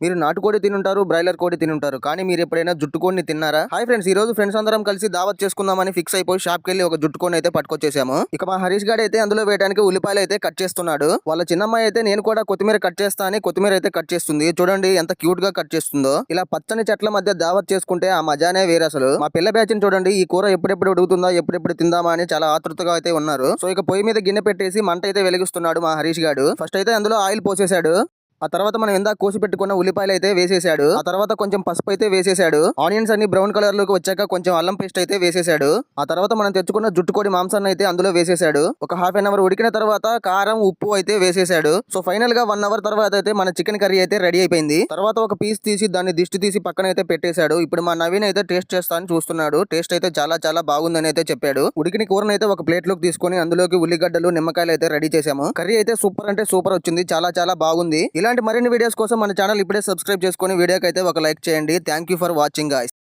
మీరు నాటుకోడి తినుంటారు, బ్రాయిలర్ కోడి తినుంటారు. కానీ మీరు ఎప్పుడైనా జుట్టుకోడిని తిన్నారా? హాయ్ ఫ్రెండ్స్, ఈ రోజు ఫ్రెండ్స్ అందరం కలిసి దావత్ చేసుకుందామని ఫిక్స్ అయిపోయి షాప్ కి వెళ్ళి ఒక జుట్టుకోడిని అయితే పట్టుకొచ్చేసాము. ఇక మా హరీష్ గాడు అయితే అందులో వేయడానికి ఉల్లిపాయలు అయితే కట్ చేస్తున్నాడు. వాళ్ళ చిన్నమ్మాయి అయితే నేను కూడా కొత్తిమీర కట్ చేస్తా అని కొత్తిమీర అయితే కట్ చేస్తుంది. చూడండి ఎంత క్యూట్ గా కట్ చేస్తుందో. ఇలా పచ్చని చెట్ల మధ్య దావత్ చేసుకుంటే ఆ మజానే వేరే అసలు. మా పిల్ల బ్యాచ్ చూడండి, ఈ కూర ఎప్పుడెప్పుడు ఉడుకుతుందా, ఎప్పుడెప్పుడు తిందామా అని చాలా ఆతృతగా అయితే ఉన్నారు. సో ఇక పొయ్యి మీద గిన్నె పెట్టేసి మంట అయితే వెలిగిస్తున్నాడు మా హరీష్ గాడు. ఫస్ట్ అయితే అందులో ఆయిల్ పోసేశాడు. ఆ తర్వాత మనం ఇందాక కోసి పెట్టుకున్న ఉల్లిపాయలు అయితే వేసేసాడు. ఆ తర్వాత కొంచెం పసుపు అయితే వేసేసాడు. ఆనియన్స్ అన్ని బ్రౌన్ కలర్ లోకి వచ్చాక కొంచెం అల్లం పేస్ట్ అయితే వేసేసాడు. ఆ తర్వాత మనం తెచ్చుకున్న జుట్టుకోడి మాంసాన్ని అయితే అందులో వేసేసాడు. ఒక హాఫ్ అన్ అవర్ ఉడికిన తర్వాత కారం, ఉప్పు అయితే వేసేసాడు. సో ఫైనల్ గా 1 అవర్ తర్వాత అయితే మన చికెన్ కర్రీ అయితే రెడీ అయిపోయింది. తర్వాత ఒక పీస్ తీసి దాన్ని దిష్టి తీసి పక్కన అయితే పెట్టేశాడు. ఇప్పుడు మా నవీన్ అయితే టేస్ట్ చేస్తా అని చూస్తున్నాడు. టేస్ట్ అయితే చాలా చాలా బాగుందని అయితే చెప్పాడు. ఉడికిన కూరని అయితే ఒక ప్లేట్ లోకి తీసుకొని అందులోకి ఉల్లిగడ్డలు, నిమ్మకాయలు అయితే రెడీ చేసాము. కర్రీ అయితే సూపర్ అంటే సూపర్ వచ్చింది. చాలా చాలా బాగుంది. ఇలాంటి మరిన్ని వీడియోస్ కోసం మన ఛానల్ ఇప్పుడే సబ్స్క్రైబ్ చేసుకొని వీడియోకి అయితే ఒక లైక్ చేయండి. Thank you for watching guys.